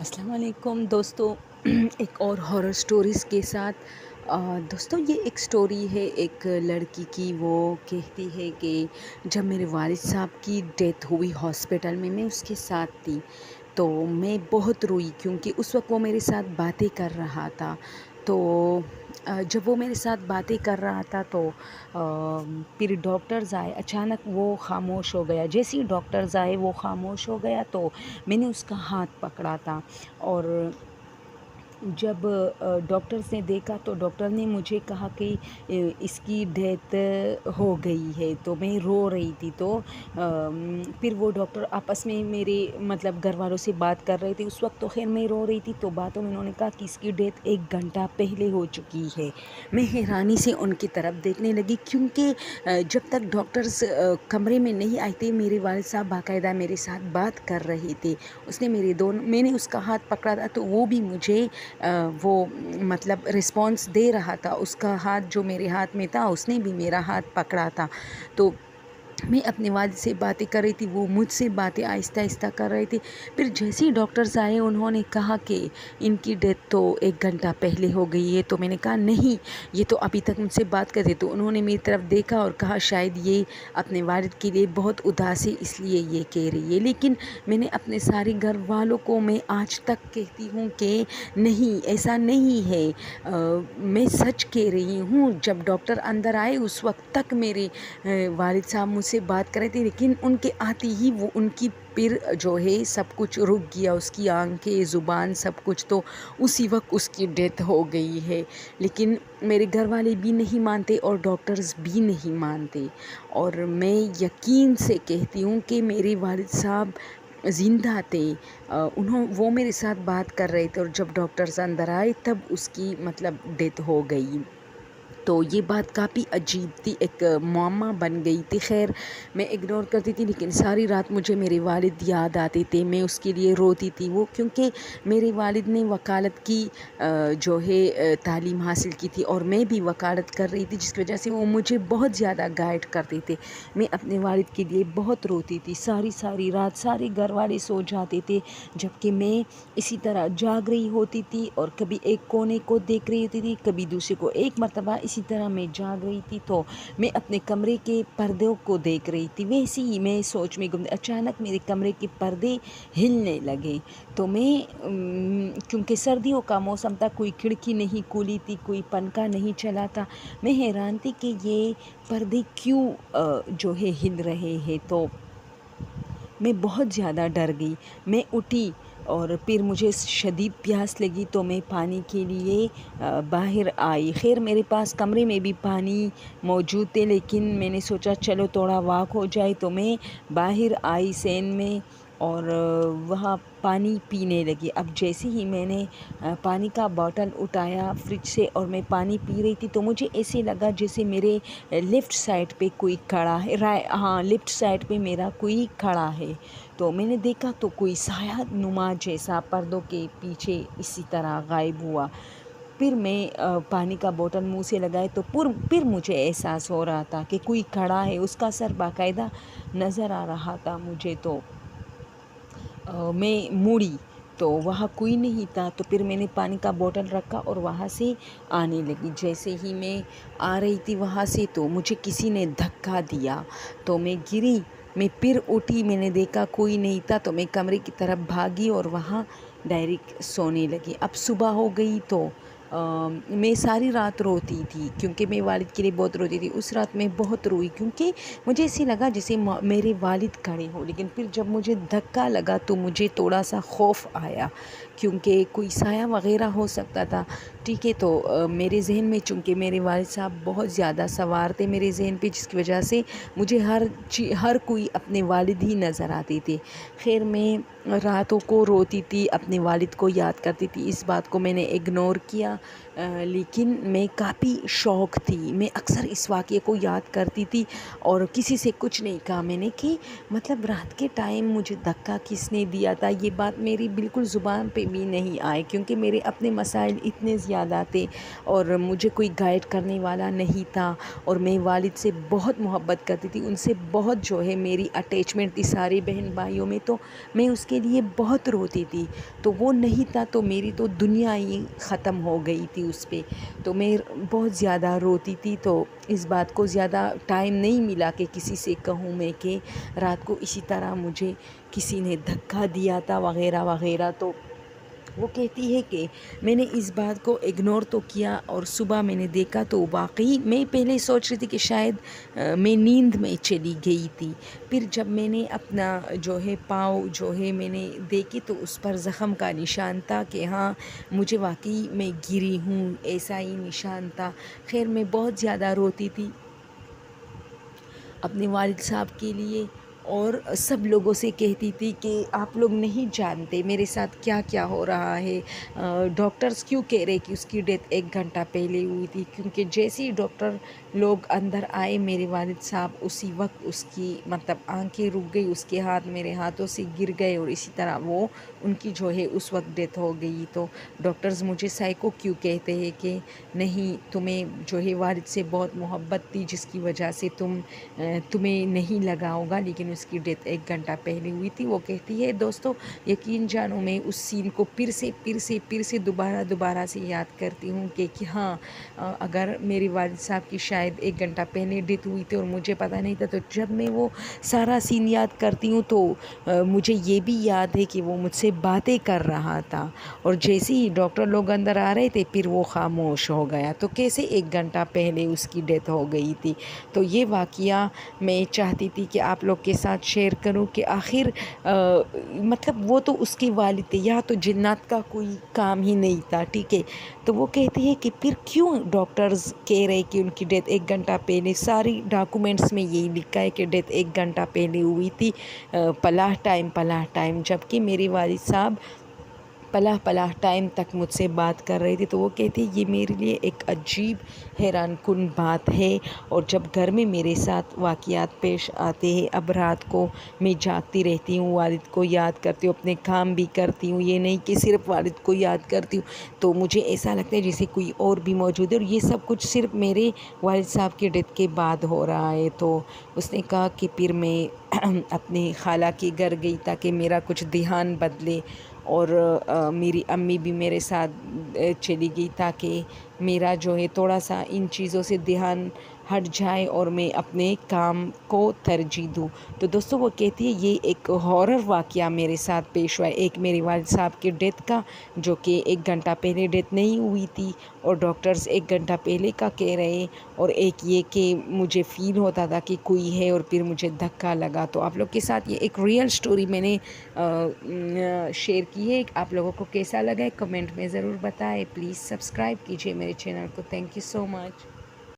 السلام علیکم دوستو ایک اور ہارر سٹوریز کے ساتھ دوستو یہ ایک سٹوری ہے ایک لڑکی کی۔ وہ کہتی ہے کہ جب میرے والد صاحب کی ڈیتھ ہوئی ہاسپٹل میں اس کے ساتھ تھی تو میں بہت روئی، کیونکہ اس وقت وہ میرے ساتھ باتیں کر رہا تھا۔ تو جب وہ میرے ساتھ باتیں کر رہا تھا تو پھر ڈاکٹرز آئے، اچانک وہ خاموش ہو گیا۔ جیسے ہی ڈاکٹرز آئے وہ خاموش ہو گیا تو میں نے اس کا ہاتھ پکڑا تھا، اور جب ڈاکٹرز نے دیکھا تو ڈاکٹر نے مجھے کہا کہ اس کی ڈیتھ ہو گئی ہے، تو میں رو رہی تھی۔ تو پھر وہ ڈاکٹر آپس میں میرے گھر والوں سے بات کر رہے تھے۔ اس وقت تو خیر میں رو رہی تھی، تو باتوں میں انہوں نے کہا کہ اس کی ڈیتھ 1 گھنٹہ پہلے ہو چکی ہے۔ میں حیرانی سے ان کی طرف دیکھنے لگی، کیونکہ جب تک ڈاکٹرز کمرے میں نہیں آئے تھے میرے والد صاحب باقاعدہ میرے ساتھ بات کر رہے تھے۔ میں نے اس کا ہاتھ پکڑا تھا تو وہ بھی مجھے رسپانس دے رہا تھا۔ اس کا ہاتھ جو میرے ہاتھ میں تھا اس نے بھی میرا ہاتھ پکڑا تھا۔ تو میں اپنے والد سے باتیں کر رہی تھی، وہ مجھ سے باتیں آہستہ آہستہ کر رہے تھے۔ پھر جیسے ہی ڈاکٹرز آئے انہوں نے کہا کہ ان کی ڈیتھ تو 1 گھنٹہ پہلے ہو گئی ہے۔ تو میں نے کہا نہیں، یہ تو ابھی تک مجھ سے بات کر رہے۔ تو انہوں نے میری طرف دیکھا اور کہا شاید یہ اپنے والد کے لیے بہت اداس ہے، اس لیے یہ کہہ رہی ہے۔ لیکن میں نے اپنے سارے گھر والوں کو میں آج تک کہتی ہوں کہ نہیں، ایسا نہیں ہے، میں سچ کہہ رہی ہوں۔ جب ڈاکٹر اندر آئے اس وقت تک میرے والد صاحب مجھ سے بات کر رہے تھے، لیکن ان کے آتے ہی وہ ان کی پھر جو ہے سب کچھ رک گیا، اس کی آنکھیں، زبان، سب کچھ، تو اسی وقت اس کی ڈیتھ ہو گئی ہے۔ لیکن میرے گھر والے بھی نہیں مانتے اور ڈاکٹرز بھی نہیں مانتے، اور میں یقین سے کہتی ہوں کہ میرے والد صاحب زندہ تھے۔ وہ میرے ساتھ بات کر رہے تھے، اور جب ڈاکٹرز اندر آئے تب اس کی ڈیتھ ہو گئی۔ تو یہ بات کافی عجیب تھی، ایک معمہ بن گئی تھی۔ خیر میں اگنور کرتی تھی، لیکن ساری رات مجھے میرے والد یاد آتے تھے، میں اس کے لیے روتی تھی۔ وہ کیونکہ میرے والد نے وکالت کی جو ہے تعلیم حاصل کی تھی، اور میں بھی وکالت کر رہی تھی، جس کی وجہ سے وہ مجھے بہت زیادہ گائیڈ کرتے تھے۔ میں اپنے والد کے لیے بہت روتی تھی، ساری رات سارے گھر والے سو جاتے تھے، جبکہ میں اسی طرح جاگ رہی ہوتی تھی، اور کبھی ایک کونے کو دیکھ رہی ہوتی تھی، کبھی دوسرے کو۔ ایک مرتبہ اسی طرح میں جاگ رہی تھی تو میں اپنے کمرے کے پردوں کو دیکھ رہی تھی، ویسے ہی میں سوچ میں گم، اچانک میرے کمرے کے پردے ہلنے لگے۔ تو میں کیونکہ سردیوں کا موسم تھا، کوئی کھڑکی نہیں کھلی تھی، کوئی پنکھا نہیں چلا تھا، میں حیران تھی کہ یہ پردے کیوں جو ہے ہل رہے ہیں۔ تو میں بہت زیادہ ڈر گئی۔ میں اٹھی اور پھر مجھے شدید پیاس لگی، تو میں پانی کے لیے باہر آئی۔ خیر میرے پاس کمرے میں بھی پانی موجود تھے، لیکن میں نے سوچا چلو تھوڑا واک ہو جائے، تو میں باہر آئی سین میں، اور وہاں پانی پینے لگی۔ اب جیسے ہی میں نے پانی کا باٹل اٹھایا فریج سے اور میں پانی پی رہی تھی، تو مجھے ایسے لگا جیسے میرے لیفٹ سائڈ پہ کوئی کھڑا ہے، لیفٹ سائڈ پہ میرا کوئی کھڑا ہے۔ تو میں نے دیکھا تو کوئی سایہ نما جیسا پردوں کے پیچھے اسی طرح غائب ہوا۔ پھر میں پانی کا بوتل منہ سے لگائے تو پھر مجھے احساس ہو رہا تھا کہ کوئی کھڑا ہے، اس کا سر باقاعدہ نظر آ رہا تھا مجھے۔ تو میں مڑی تو وہاں کوئی نہیں تھا، تو پھر میں نے پانی کا بوتل رکھا اور وہاں سے آنے لگی۔ جیسے ہی میں آ رہی تھی وہاں سے تو مجھے کسی نے دھکا دیا، تو میں گری۔ میں پھر اٹھی، میں نے دیکھا کوئی نہیں تھا، تو میں کمرے کی طرف بھاگی اور وہاں ڈائریکٹ سونے لگی۔ اب صبح ہو گئی تو میں ساری رات روتی تھی، کیونکہ میں والد کے لیے بہت روتی تھی۔ اس رات میں بہت روئی، کیونکہ مجھے ایسے لگا جیسے میرے والد کھڑے ہوں، لیکن پھر جب مجھے دھکا لگا تو مجھے تھوڑا سا خوف آیا، کیونکہ کوئی سایہ وغیرہ ہو سکتا تھا۔ ٹھیک ہے، تو میرے ذہن میں چونکہ میرے والد صاحب بہت زیادہ سوار تھے میرے ذہن پہ، جس کی وجہ سے مجھے ہر کوئی اپنے والد ہی نظر آتے تھے۔ خیر میں راتوں کو روتی تھی، اپنے والد کو یاد کرتی تھی۔ اس بات کو میں نے اگنور کیا، لیکن میں کافی شوق تھی۔ میں اکثر اس واقعے کو یاد کرتی تھی اور کسی سے کچھ نہیں کہا میں نے کہ رات کے ٹائم مجھے دھکا کس نے دیا تھا، یہ بات میری بالکل زبان پہ پہ بھی نہیں آئے، کیونکہ میرے اپنے مسائل اتنے زیادہ تھے اور مجھے کوئی گائیڈ کرنے والا نہیں تھا، اور میں والد سے بہت محبت کرتی تھی، ان سے بہت جو ہے میری اٹیچمنٹ تھی سارے بہن بھائیوں میں، تو میں اس کے لیے بہت روتی تھی، تو وہ نہیں تھا تو میری تو دنیا ہی ختم ہو گئی تھی اس پہ، تو میں بہت زیادہ روتی تھی۔ تو اس بات کو زیادہ ٹائم نہیں ملا کہ کسی سے کہوں میں کہ رات کو اسی طرح مجھے کسی نے دھکا دیا تھا وغیرہ وغیرہ۔ تو وہ کہتی ہے کہ میں نے اس بات کو اگنور تو کیا، اور صبح میں نے دیکھا تو واقعی میں پہلے سوچ رہی تھی کہ شاید میں نیند میں چلی گئی تھی، پھر جب میں نے اپنا جو ہے پاؤں جو ہے میں نے دیکھی تو اس پر زخم کا نشان تھا کہ ہاں مجھے واقعی میں گری ہوں، ایسا ہی نشان تھا۔ خیر میں بہت زیادہ روتی تھی اپنے والد صاحب کے لیے، اور سب لوگوں سے کہتی تھی کہ آپ لوگ نہیں جانتے میرے ساتھ کیا کیا ہو رہا ہے، ڈاکٹرز کیوں کہہ رہے کہ اس کی ڈیتھ 1 گھنٹہ پہلے ہوئی تھی، کیونکہ جیسے ہی ڈاکٹر لوگ اندر آئے میرے والد صاحب اسی وقت اس کی مطلب آنکھیں رک گئی، اس کے ہاتھ میرے ہاتھوں سے گر گئے، اور اسی طرح وہ ان کی جو ہے اس وقت ڈیتھ ہو گئی۔ تو ڈاکٹرز مجھے سائیکو کیوں کہتے ہیں کہ نہیں، تمہیں جو ہے والد سے بہت محبت تھی جس کی وجہ سے تمہیں نہیں لگا ہوگا، لیکن اس کی ڈیتھ 1 گھنٹہ پہلے ہوئی تھی۔ وہ کہتی ہے دوستو یقین جانو میں اس سین کو پھر سے دوبارہ سے یاد کرتی ہوں کہ ہاں اگر میرے والد صاحب کی شاید 1 گھنٹہ پہلے ڈیتھ ہوئی تھی اور مجھے پتہ نہیں تھا، تو جب میں وہ سارا سین یاد کرتی ہوں تو مجھے یہ بھی یاد ہے کہ وہ مجھ سے باتیں کر رہا تھا، اور جیسے ہی ڈاکٹر لوگ اندر آ رہے تھے پھر وہ خاموش ہو گیا، تو کیسے 1 گھنٹہ پہلے اس کی ڈیتھ ہو گئی تھی۔ تو یہ واقعہ میں چاہتی تھی کہ آپ لوگ کے ساتھ شیئر کروں کہ آخر مطلب وہ تو اس کے والد تھے، یا تو جنات کا کوئی کام ہی نہیں تھا، ٹھیک ہے۔ تو وہ کہتی ہے کہ پھر کیوں ڈاکٹرز کہہ رہے کہ ان کی ڈیتھ 1 گھنٹہ پہلے، ساری ڈاکومنٹس میں یہی لکھا ہے کہ ڈیتھ 1 گھنٹہ پہلے ہوئی تھی، پلاح ٹائم، جبکہ میرے والد صاحب پلاح ٹائم تک مجھ سے بات کر رہے تھے۔ تو وہ کہتے یہ میرے لیے ایک عجیب حیران کن بات ہے، اور جب گھر میں میرے ساتھ واقعات پیش آتے ہیں، اب رات کو میں جاگتی رہتی ہوں، والد کو یاد کرتی ہوں، اپنے کام بھی کرتی ہوں، یہ نہیں کہ صرف والد کو یاد کرتی ہوں، تو مجھے ایسا لگتا ہے جیسے کوئی اور بھی موجود ہے، اور یہ سب کچھ صرف میرے والد صاحب کے ڈیتھ کے بعد ہو رہا ہے۔ تو اس نے کہا کہ پھر میں اپنے خالہ کے گھر گئی تاکہ میرا کچھ دھیان بدلے، اور میری امی بھی میرے ساتھ چلی گئی تاکہ میرا جو ہے تھوڑا سا ان چیزوں سے دھیان ہٹ جائے اور میں اپنے کام کو ترجیح دوں۔ تو دوستو وہ کہتی ہے یہ ایک ہارر واقعہ میرے ساتھ پیش ہوا ہے، ایک میرے والد صاحب کے ڈیتھ کا جو کہ 1 گھنٹہ پہلے ڈیتھ نہیں ہوئی تھی، اور ڈاکٹرز 1 گھنٹہ پہلے کا کہہ رہے، اور ایک یہ کہ مجھے فیل ہوتا تھا کہ کوئی ہے اور پھر مجھے دھکا لگا۔ تو آپ لوگ کے ساتھ یہ ایک ریئل سٹوری میں نے شیئر کی ہے، آپ لوگوں کو کیسا لگا ہے کمنٹ میں ضرور بتائیں، پلیز سبسکرائب کیجئے میرے چینل کو۔ Thank you so much.